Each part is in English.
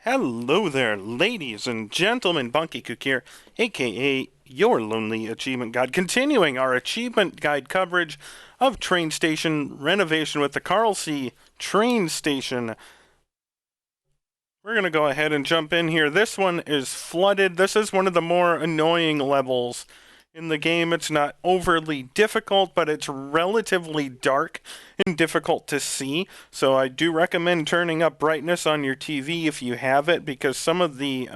Hello there, ladies and gentlemen. Bonkekook here, aka your lonely achievement guide, continuing our achievement guide coverage of Train Station Renovation with the Carlsea Train Station. We're going to go ahead and jump in here. This one is flooded. This is one of the more annoying levels in the game. It's not overly difficult, but it's relatively dark and difficult to see. So I do recommend turning up brightness on your TV if you have it, because some of the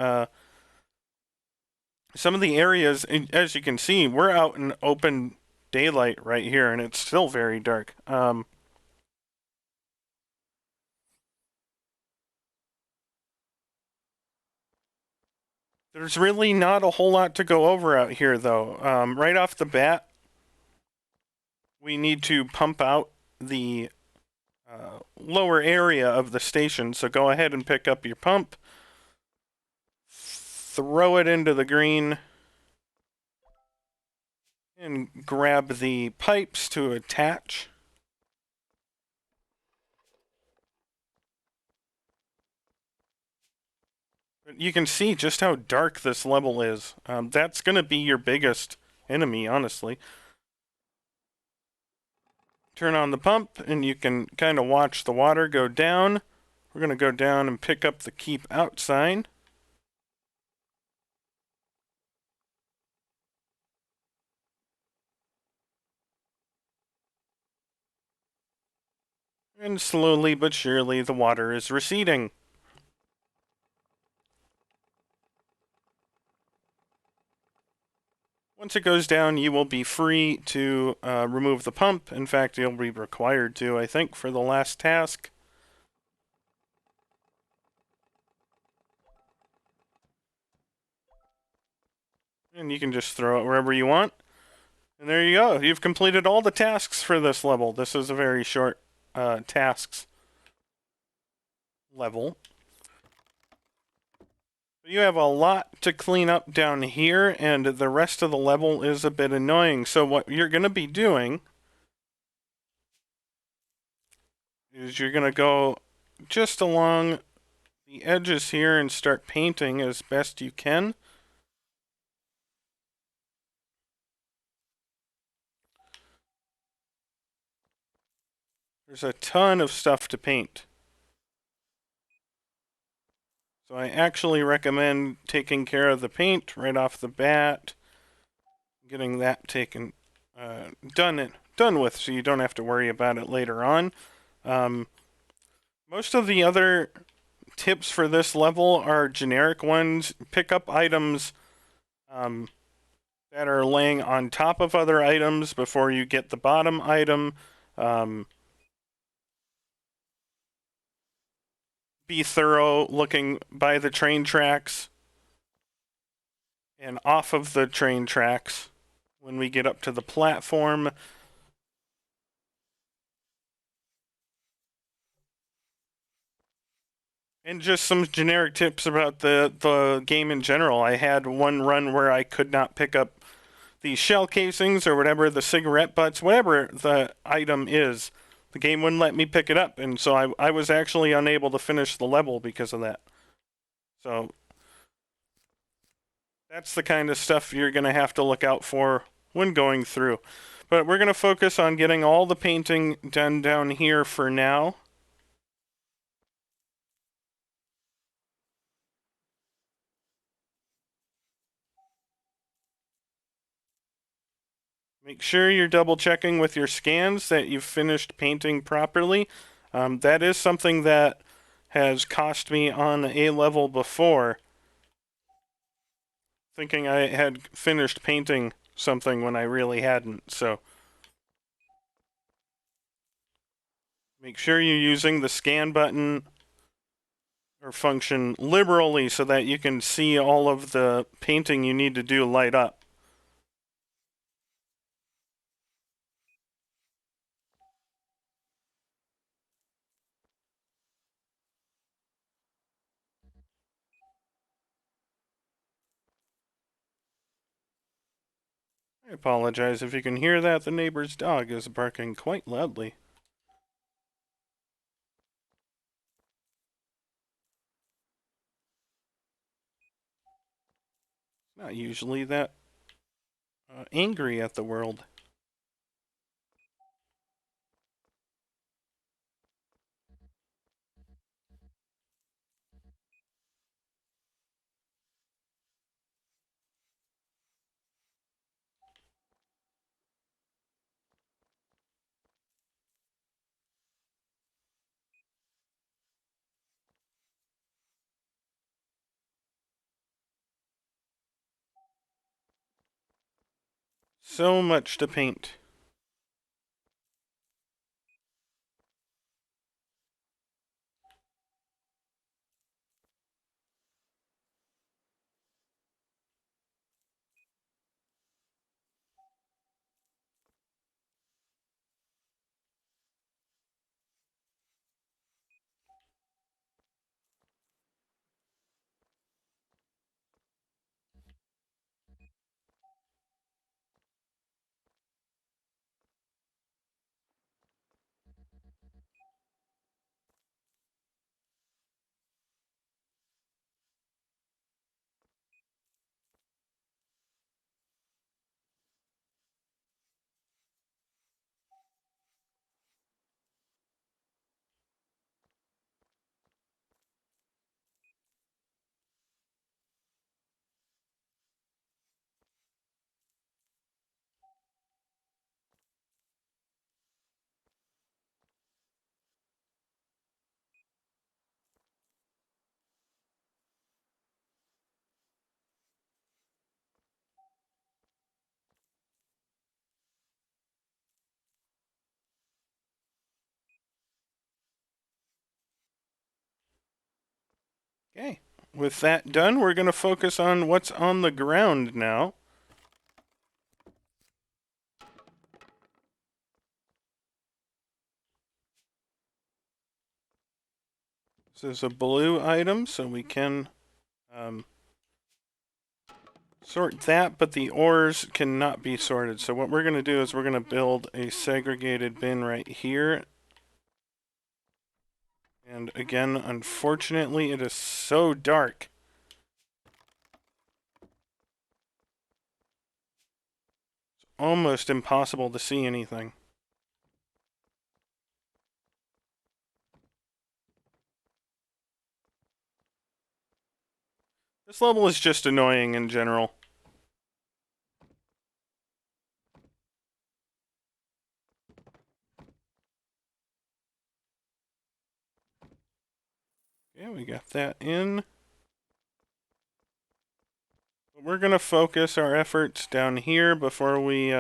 areas, as you can see, we're out in open daylight right here, and it's still very dark. There's really not a whole lot to go over out here, though. Right off the bat, we need to pump out the lower area of the station. So go ahead and pick up your pump, throw it into the green, and grab the pipes to attach. You can see just how dark this level is. That's going to be your biggest enemy, honestly. Turn on the pump, and you can kind of watch the water go down. We're going to go down and pick up the keep out sign. And slowly but surely, the water is receding. Once it goes down, you will be free to remove the pump. In fact, you'll be required to, I think, for the last task. And you can just throw it wherever you want. And there you go. You've completed all the tasks for this level. This is a very short tasks level. You have a lot to clean up down here, and the rest of the level is a bit annoying. So what you're going to be doing is you're going to go just along the edges here and start painting as best you can. There's a ton of stuff to paint. So I actually recommend taking care of the paint right off the bat, getting that taken done with, so you don't have to worry about it later on. Most of the other tips for this level are generic ones. Pick up items that are laying on top of other items before you get the bottom item. Be thorough looking by the train tracks and off of the train tracks when we get up to the platform. And just some generic tips about the game in general. I had one run where I could not pick up the shell casings or whatever, the cigarette butts, whatever the item is. The game wouldn't let me pick it up, and so I was actually unable to finish the level because of that. So that's the kind of stuff you're going to have to look out for when going through. But we're going to focus on getting all the painting done down here for now. Make sure you're double checking with your scans that you've finished painting properly. That is something that has cost me on a level before, thinking I had finished painting something when I really hadn't. So make sure you're using the scan button or function liberally so that you can see all of the painting you need to do light up. I apologize if you can hear that. The neighbor's dog is barking quite loudly. Not usually that angry at the world. So much to paint. Okay. With that done, we're going to focus on what's on the ground now. This is a blue item, so we can sort that, but the ores cannot be sorted. So what we're going to do is we're going to build a segregated bin right here. And again, unfortunately, it is so dark. It's almost impossible to see anything. This level is just annoying in general. Okay, we got that in. We're going to focus our efforts down here before we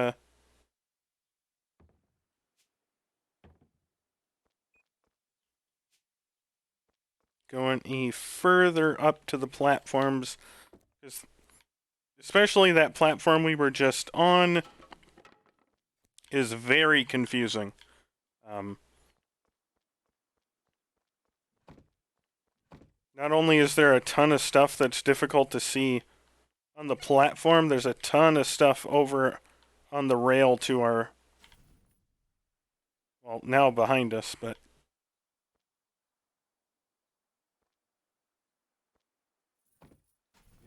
go any further up to the platforms. Especially that platform we were just on is very confusing. Not only is there a ton of stuff that's difficult to see on the platform, there's a ton of stuff over on the rail to our, well, now behind us, but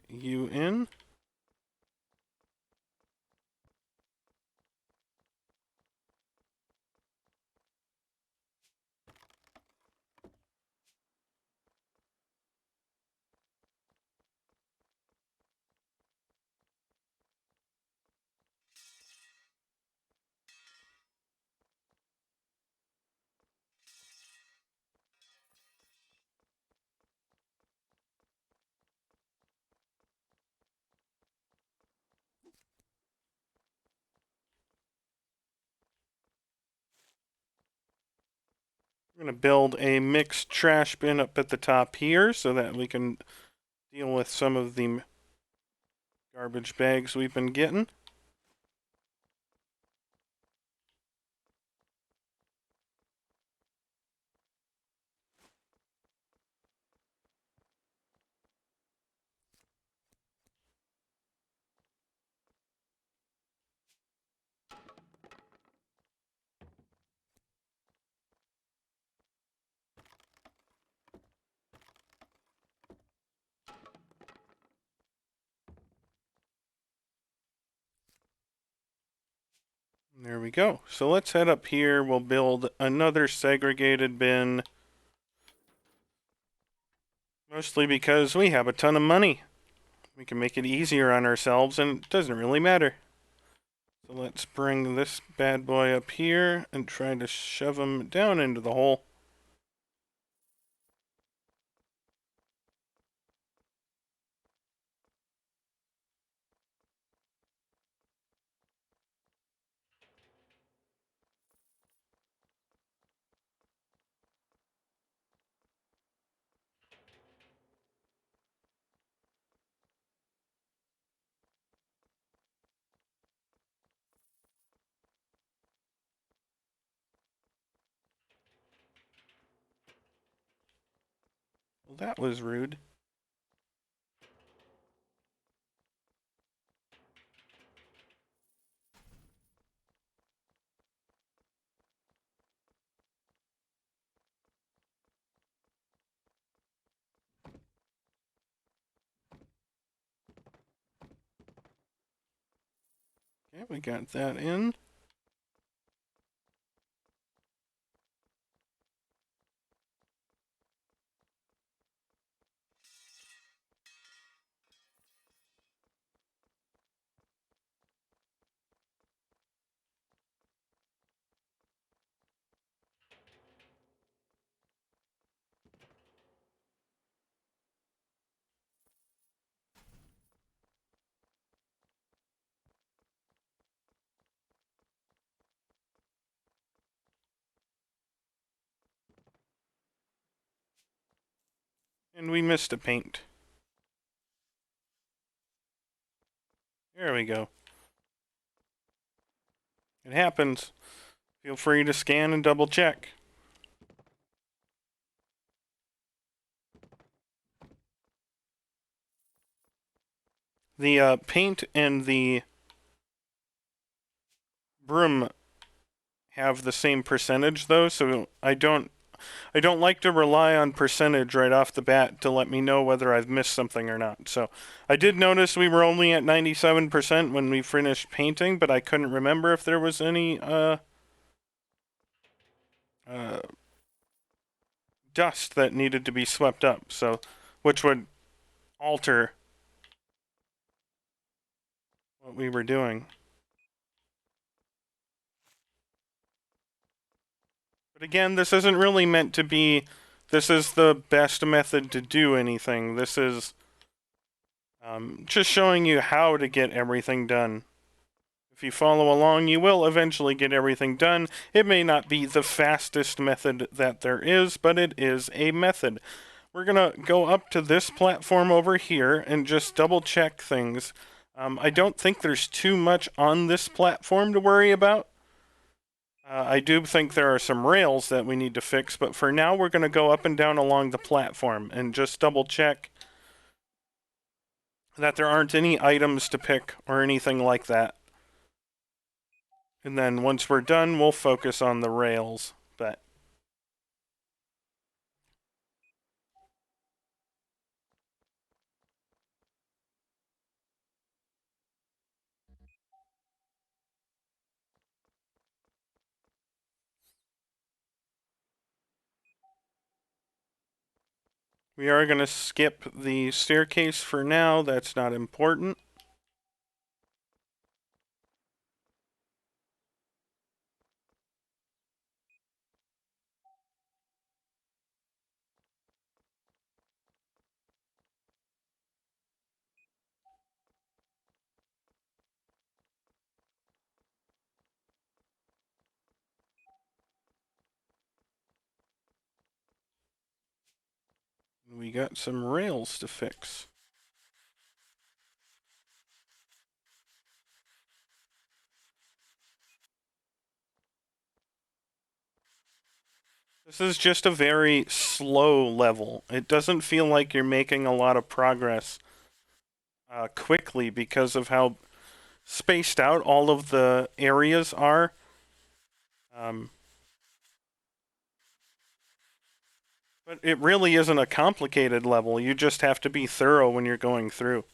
you in? We're going to build a mixed trash bin up at the top here so that we can deal with some of the garbage bags we've been getting. There we go. So let's head up here. We'll build another segregated bin. Mostly because we have a ton of money. We can make it easier on ourselves and it doesn't really matter. So let's bring this bad boy up here and try to shove him down into the hole. Well, that was rude. Okay, we got that in. And we missed a paint. There we go. It happens. Feel free to scan and double check. The paint and the broom have the same percentage though, so I don't like to rely on percentage right off the bat to let me know whether I've missed something or not. So I did notice we were only at 97% when we finished painting, but I couldn't remember if there was any dust that needed to be swept up, so which would alter what we were doing. But again, this isn't really meant to be, this is the best method to do anything. This is just showing you how to get everything done. If you follow along, you will eventually get everything done. It may not be the fastest method that there is, but it is a method. We're going to go up to this platform over here and just double check things. I don't think there's too much on this platform to worry about. I do think there are some rails that we need to fix, but for now we're going to go up and down along the platform and just double check that there aren't any items to pick or anything like that. And then once we're done, we'll focus on the rails. But we are going to skip the staircase for now. That's not important. We got some rails to fix. This is just a very slow level. It doesn't feel like you're making a lot of progress quickly because of how spaced out all of the areas are. But it really isn't a complicated level. You just have to be thorough when you're going through.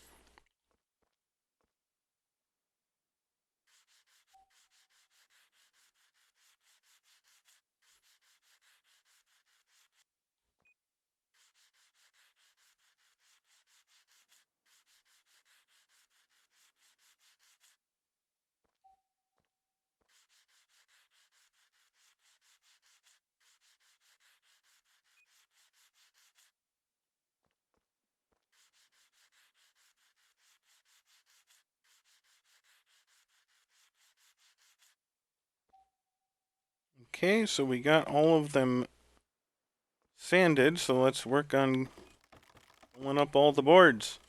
Okay, so we got all of them sanded, so let's work on pulling up all the boards.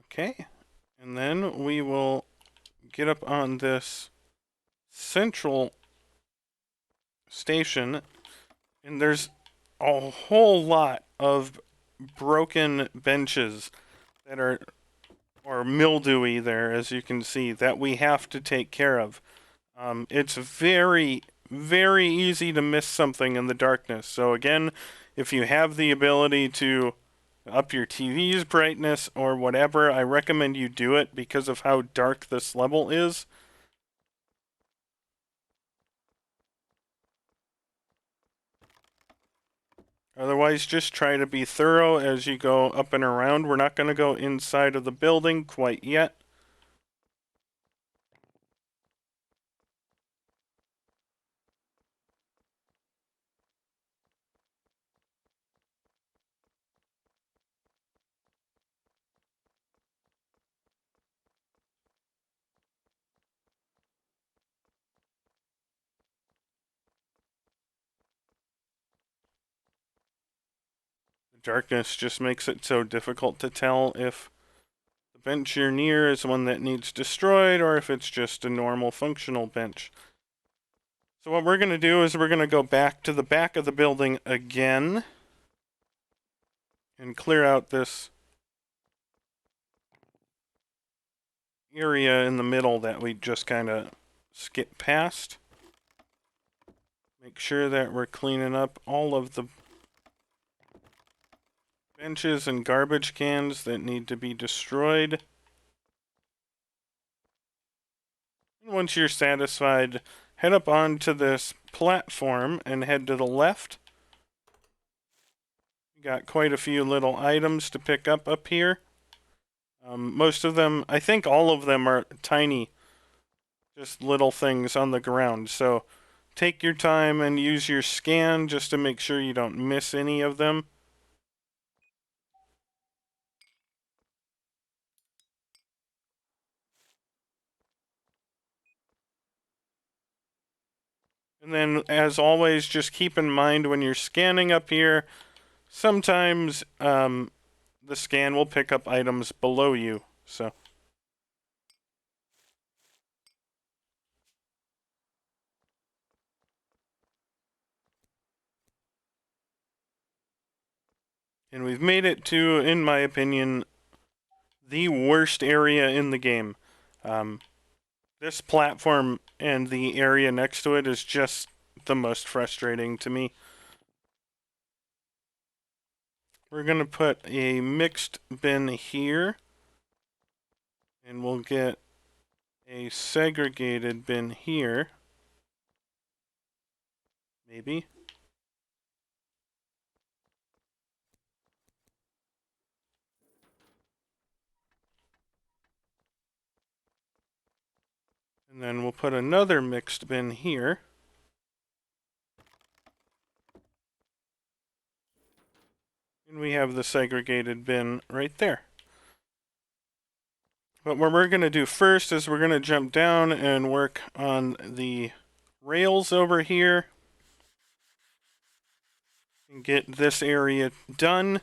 Okay, and then we will get up on this central station, and there's a whole lot of broken benches that are or mildewy there, as you can see, that we have to take care of. It's very, very easy to miss something in the darkness. So again, if you have the ability to up your TV's brightness or whatever, I recommend you do it because of how dark this level is. Otherwise, just try to be thorough as you go up and around. We're not going to go inside of the building quite yet. The darkness just makes it so difficult to tell if the bench you're near is one that needs destroyed or if it's just a normal functional bench. So what we're going to do is we're going to go back to the back of the building again and clear out this area in the middle that we just kind of skipped past. Make sure that we're cleaning up all of the benches and garbage cans that need to be destroyed. And once you're satisfied, head up onto this platform and head to the left. You got quite a few little items to pick up here. Most of them, I think all of them are tiny, just little things on the ground. So take your time and use your scan just to make sure you don't miss any of them. And then, as always, just keep in mind when you're scanning up here, sometimes the scan will pick up items below you. So. And we've made it to, in my opinion, the worst area in the game. This platform and the area next to it is just the most frustrating to me. We're going to put a mixed bin here. And we'll get a segregated bin here. Maybe. And then we'll put another mixed bin here. And we have the segregated bin right there. But what we're going to do first is we're going to jump down and work on the rails over here. And get this area done.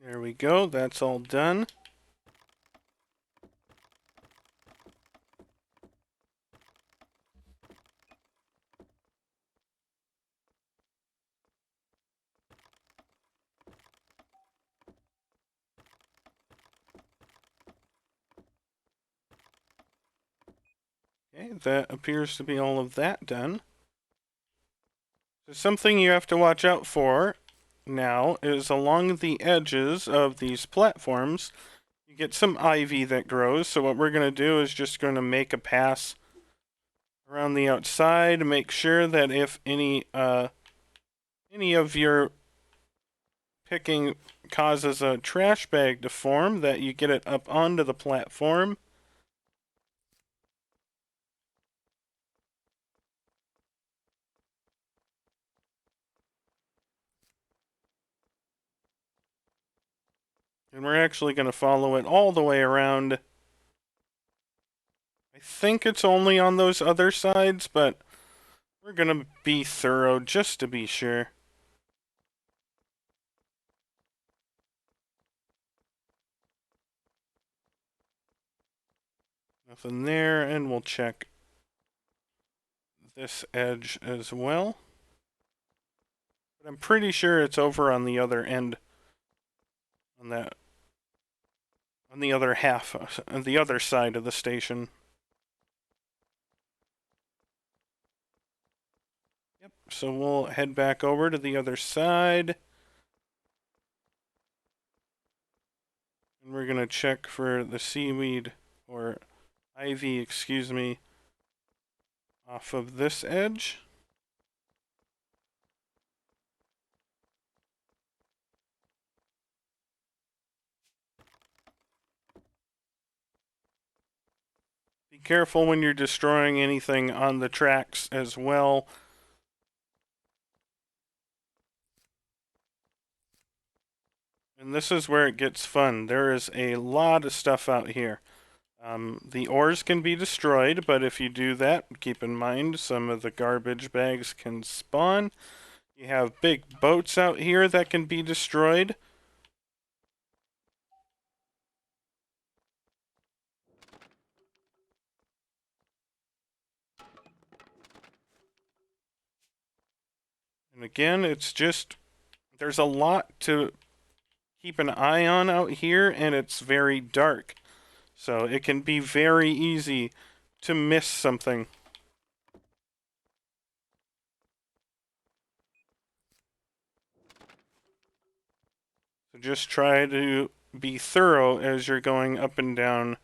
There we go. That's all done. Okay, that appears to be all of that done. So something you have to watch out for now is along the edges of these platforms, you get some ivy that grows. So what we're going to do is just going to make a pass around the outside, make sure that if any of your picking causes a trash bag to form, that you get it up onto the platform. And we're actually going to follow it all the way around. I think it's only on those other sides, but we're going to be thorough just to be sure. Nothing there, and we'll check this edge as well. But I'm pretty sure it's over on the other end, on the other half, on the other side of the station. Yep, so we'll head back over to the other side. And we're going to check for the seaweed, or ivy, excuse me, off of this edge. Be careful when you're destroying anything on the tracks as well. And this is where it gets fun. There is a lot of stuff out here. The ores can be destroyed, but if you do that, keep in mind some of the garbage bags can spawn. You have big boats out here that can be destroyed. And again, it's just, there's a lot to keep an eye on out here, and it's very dark. So it can be very easy to miss something. So just try to be thorough as you're going up and down.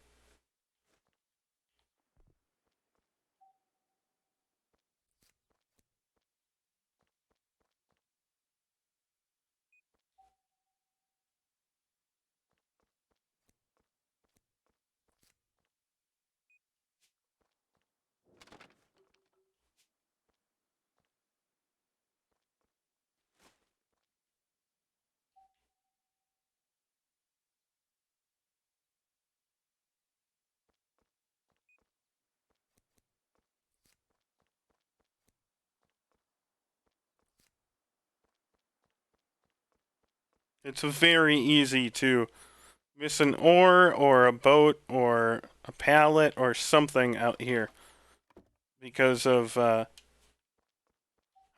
It's very easy to miss an ore or a boat or a pallet or something out here because of how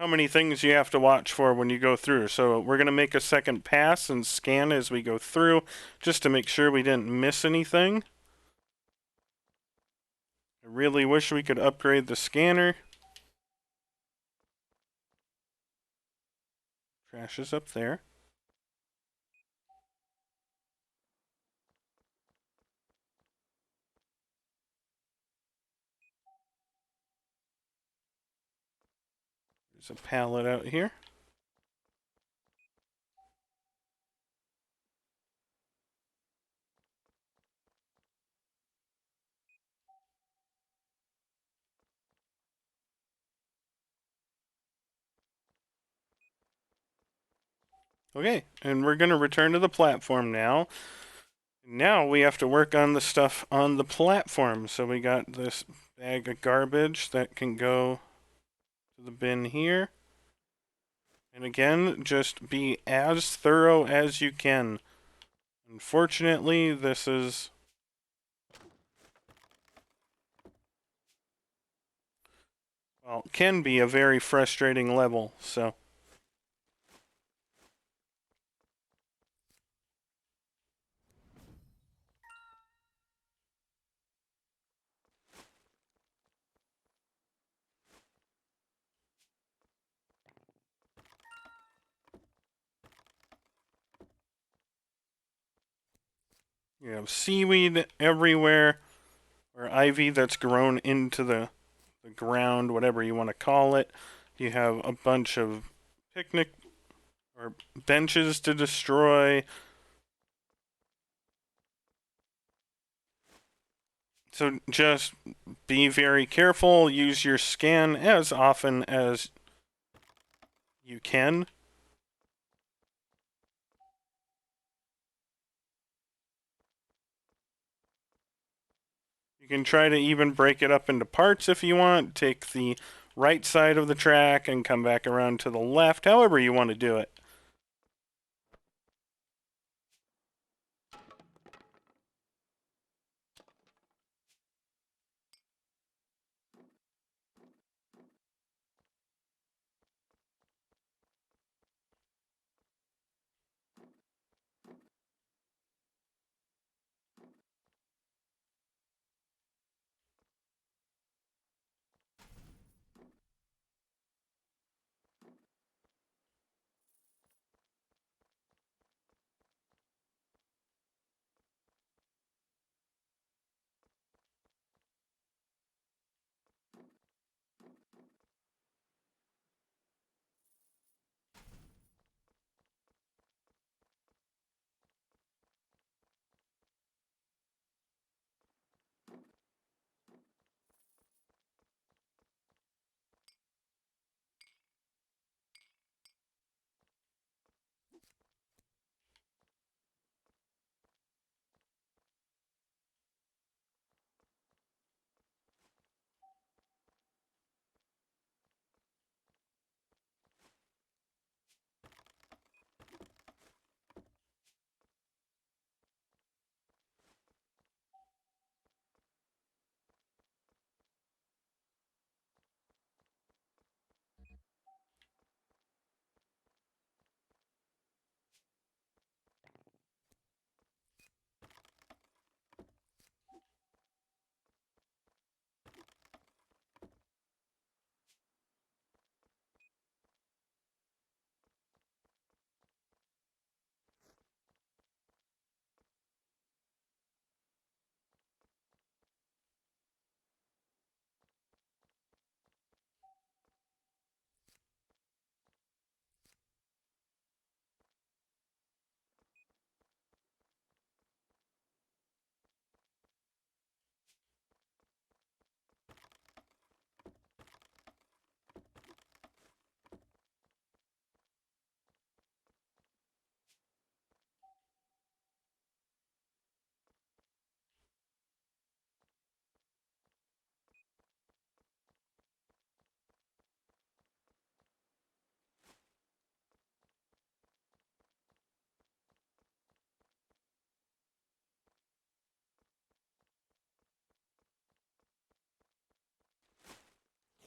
many things you have to watch for when you go through. So we're going to make a second pass and scan as we go through just to make sure we didn't miss anything. I really wish we could upgrade the scanner. Trash is up there. There's a pallet out here. Okay, and we're going to return to the platform now. Now we have to work on the stuff on the platform. So we got this bag of garbage that can go to the bin here. And again, just be as thorough as you can. Unfortunately, this is... well, can be a very frustrating level, so... You have seaweed everywhere, or ivy that's grown into the ground, whatever you want to call it. You have a bunch of picnic or benches to destroy. So just be very careful. Use your scan as often as you can. You can try to even break it up into parts if you want. Take the right side of the track and come back around to the left, however you want to do it.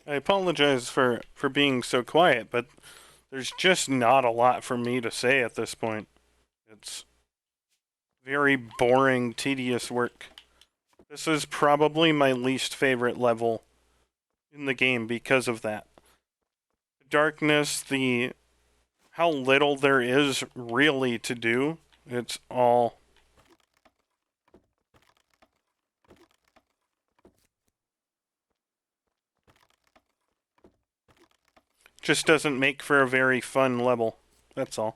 I apologize for being so quiet, but there's just not a lot for me to say at this point. It's very boring, tedious work. This is probably my least favorite level in the game because of that. The darkness, the how little there is really to do. It's all just doesn't make for a very fun level. That's all.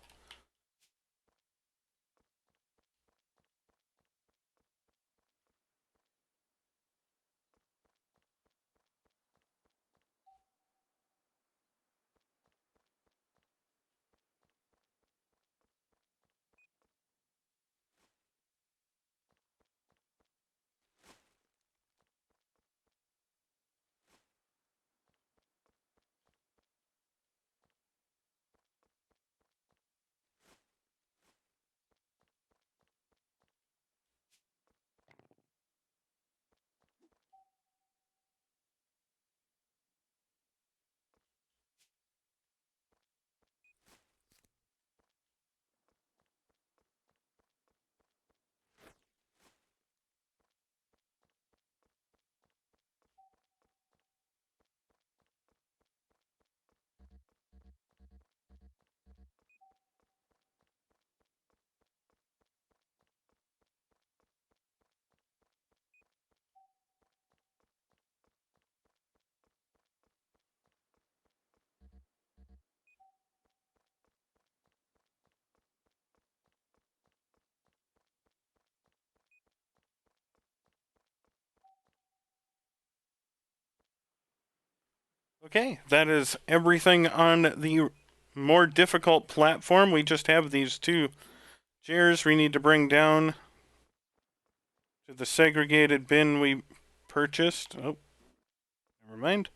Okay, that is everything on the more difficult platform. We just have these two chairs we need to bring down to the segregated bin we purchased. Oh, never mind.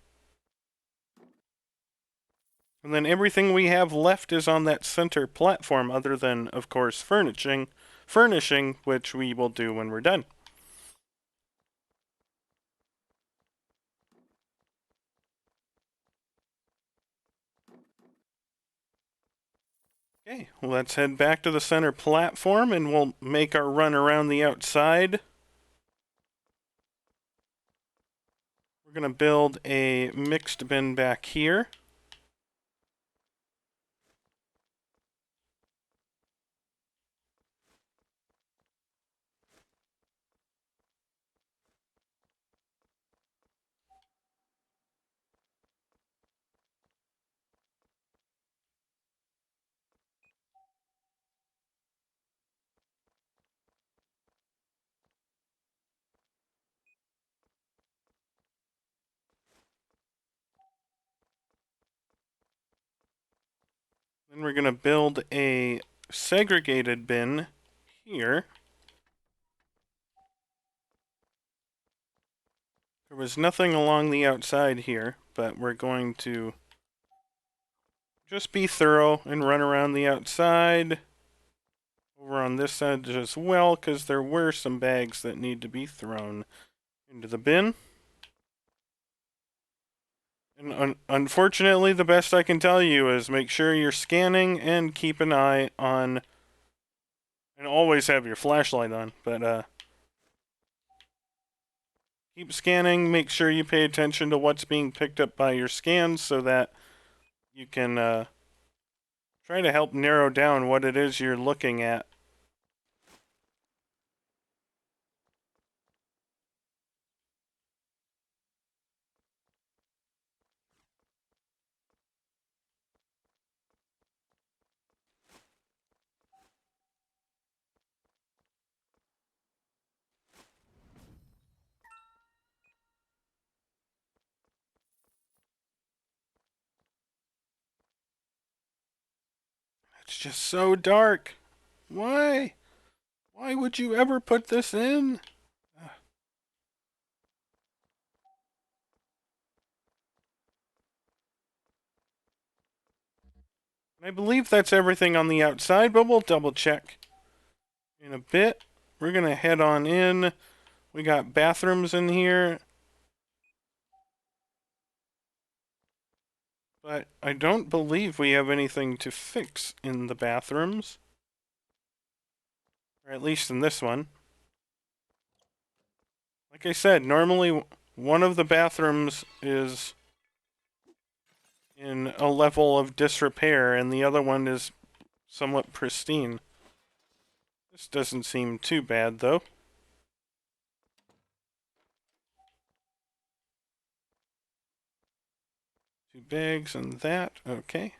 And then everything we have left is on that center platform, other than, of course, furnishing, which we will do when we're done. Okay, let's head back to the center platform and we'll make our run around the outside. We're going to build a mixed bin back here. Then we're going to build a segregated bin here. There was nothing along the outside here, but we're going to just be thorough and run around the outside. Over on this side as well, because there were some bags that need to be thrown into the bin. And unfortunately, the best I can tell you is make sure you're scanning and keep an eye on, and always have your flashlight on, but keep scanning, make sure you pay attention to what's being picked up by your scans so that you can try to help narrow down what it is you're looking at. It's just so dark. Why? Why would you ever put this in? I believe that's everything on the outside, but we'll double check in a bit. We're going to head on in. We got bathrooms in here. But I don't believe we have anything to fix in the bathrooms. Or at least in this one. Like I said, normally one of the bathrooms is in a level of disrepair and the other one is somewhat pristine. This doesn't seem too bad, though. Two bags and that. Okay.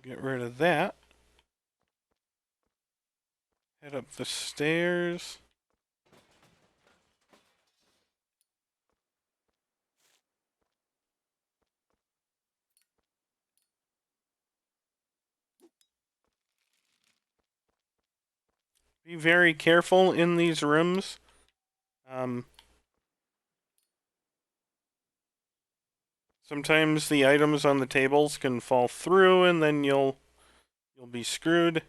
Get rid of that. Head up the stairs. Be very careful in these rooms. Sometimes the items on the tables can fall through and then you'll be screwed.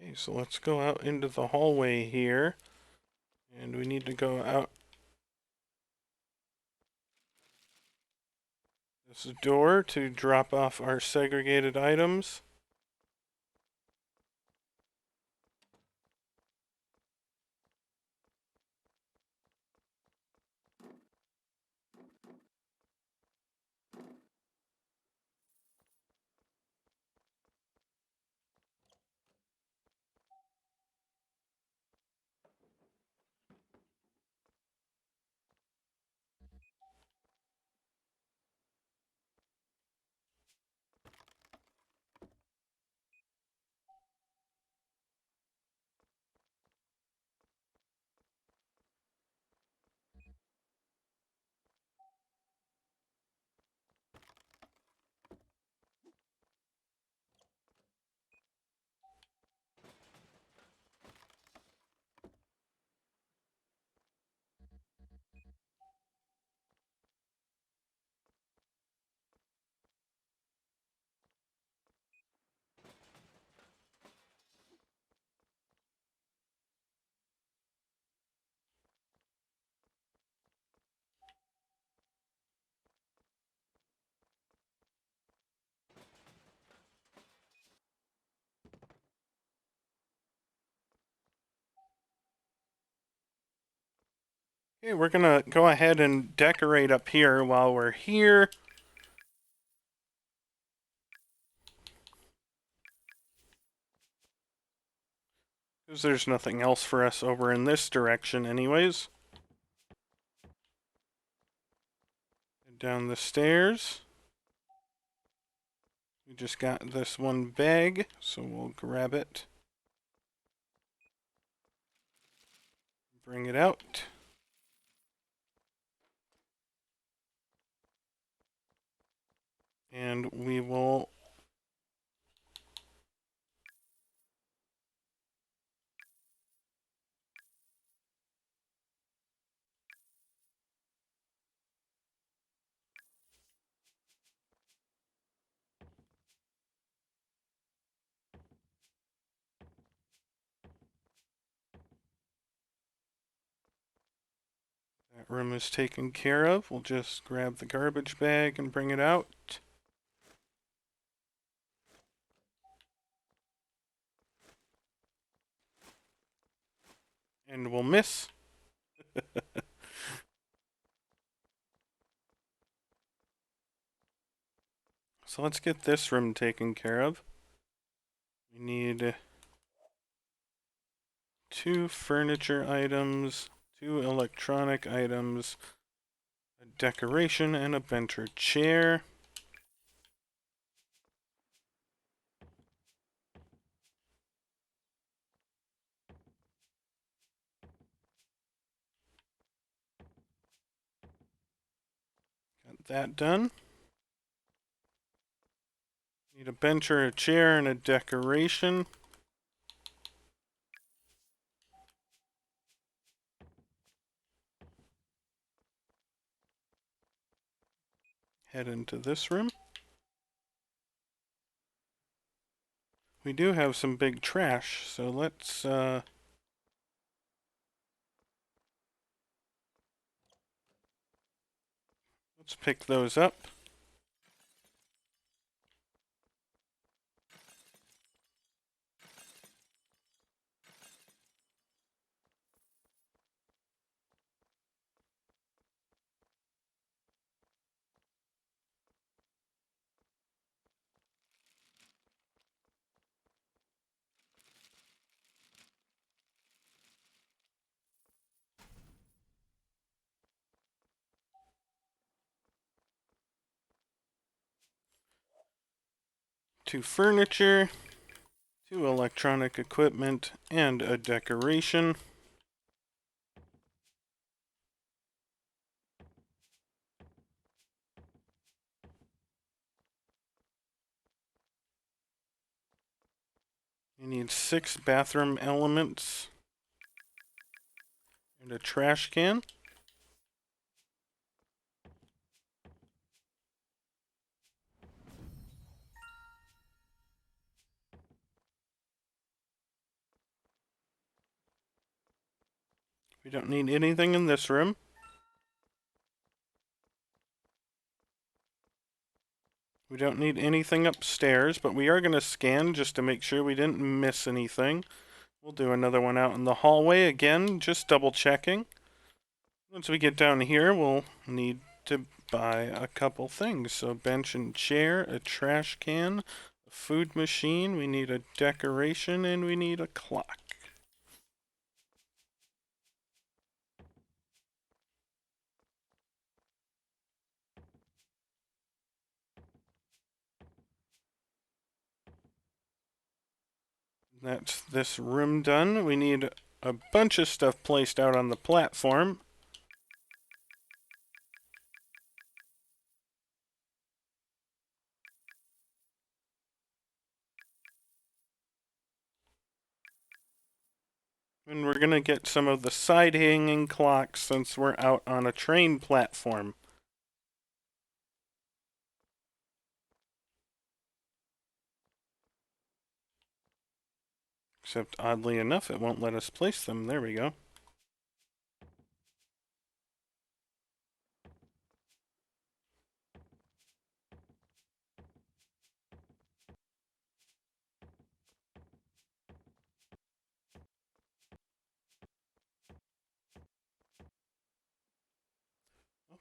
Okay, so let's go out into the hallway here. And we need to go out. this door to drop off our segregated items. Okay, we're gonna go ahead and decorate up here while we're here. Because there's nothing else for us over in this direction anyways. Down the stairs. We just got this one bag, so we'll grab it. Bring it out. And we will that room is taken care of. We'll just grab the garbage bag and bring it out. And we'll miss. So let's get this room taken care of. We need 2 furniture items, 2 electronic items, a decoration, and a bench or chair. Got that done. Need a bench or a chair and a decoration. Head into this room. We do have some big trash, so let's pick those up. Two furniture, 2 electronic equipment, and a decoration. You need 6 bathroom elements and a trash can. We don't need anything in this room. We don't need anything upstairs, but we are going to scan just to make sure we didn't miss anything. We'll do another one out in the hallway again, just double checking. Once we get down here, we'll need to buy a couple things. So bench and chair, a trash can, a food machine, we need a decoration, and we need a clock. That's this room done. We need a bunch of stuff placed out on the platform. And we're going to get some of the side hanging clocks since we're out on a train platform. Except oddly enough, it won't let us place them. There we go.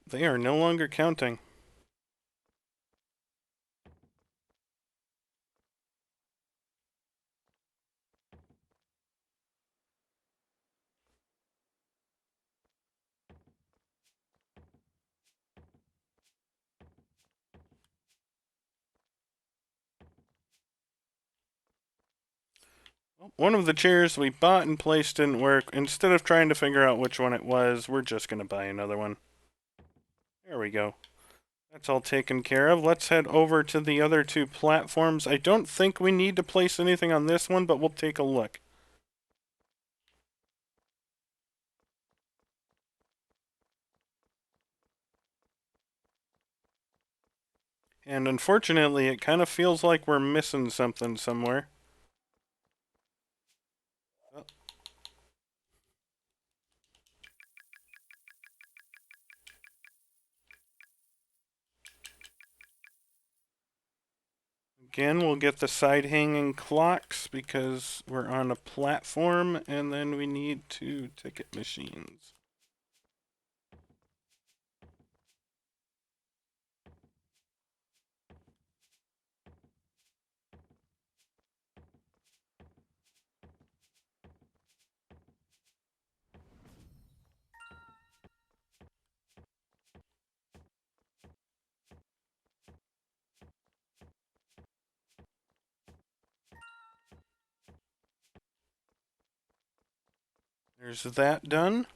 They are no longer counting. One of the chairs we bought and placed didn't work. Instead of trying to figure out which one it was, we're just going to buy another one. There we go. That's all taken care of. Let's head over to the other two platforms. I don't think we need to place anything on this one, but we'll take a look. And unfortunately, it kind of feels like we're missing something somewhere. Again, we'll get the side hanging clocks because we're on a platform, and then we need two ticket machines. There's that done.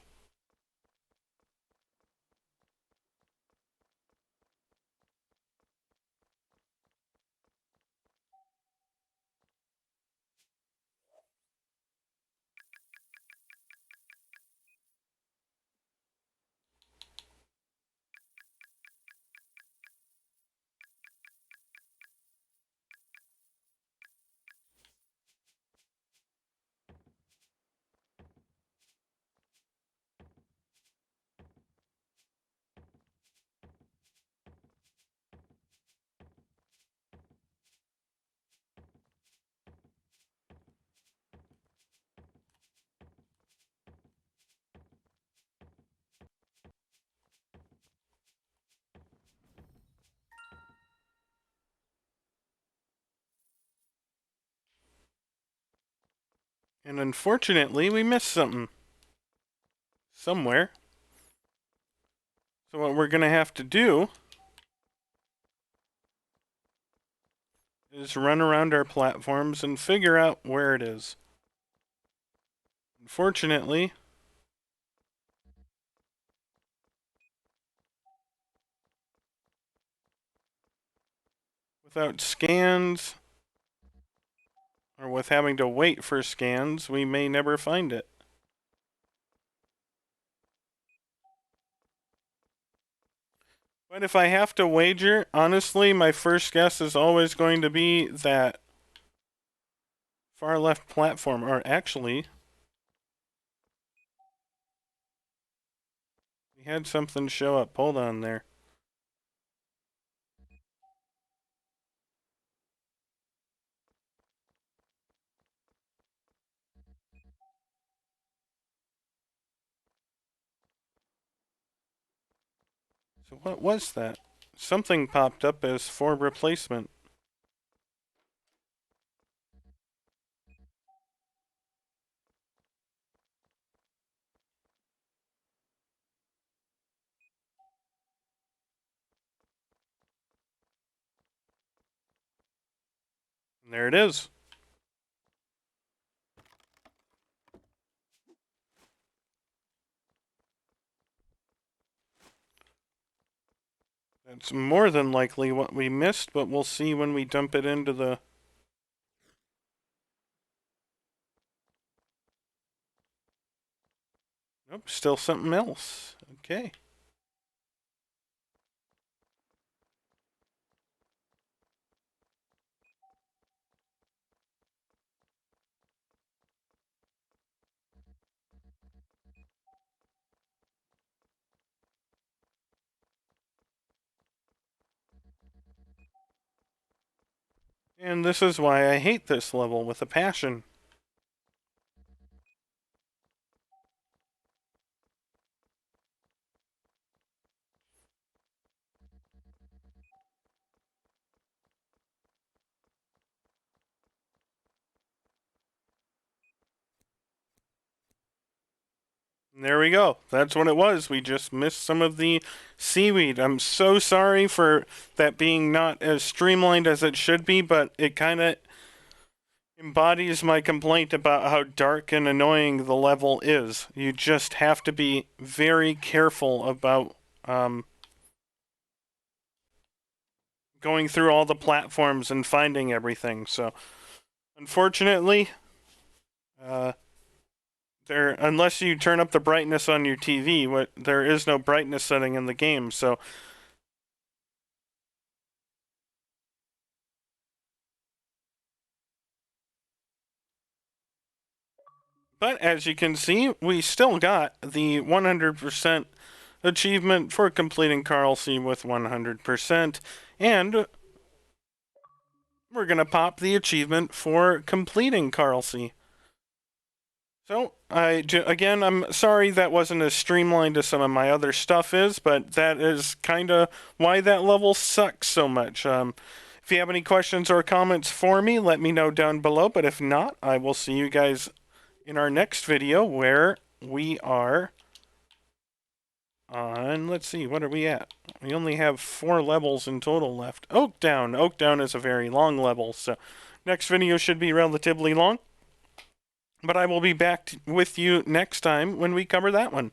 And unfortunately, we missed something. Somewhere. So what we're going to have to do is run around our platforms and figure out where it is. Unfortunately, without scans, or with having to wait for scans, we may never find it. But if I have to wager, honestly, my first guess is always going to be that far left platform, or actually, we had something show up. Hold on there. So what was that? Something popped up as for replacement. And there it is. It's more than likely what we missed, but we'll see when we dump it into the... Nope, still something else. Okay. And this is why I hate this level with a passion. There we go. That's what it was. We just missed some of the seaweed. I'm so sorry for that being not as streamlined as it should be, but it kind of embodies my complaint about how dark and annoying the level is. You just have to be very careful about going through all the platforms and finding everything. So, unfortunately, there, unless you turn up the brightness on your TV, there is no brightness setting in the game. So, but as you can see, we still got the 100% achievement for completing Carlsea with 100%, and we're gonna pop the achievement for completing Carlsea. So, again, I'm sorry that wasn't as streamlined as some of my other stuff is, but that is kind of why that level sucks so much. If you have any questions or comments for me, let me know down below, but if not, I will see you guys in our next video where we are on, let's see, what are we at? We only have 4 levels in total left. Oak Down. Oak Down is a very long level, so next video should be relatively long. But I will be back with you next time when we cover that one.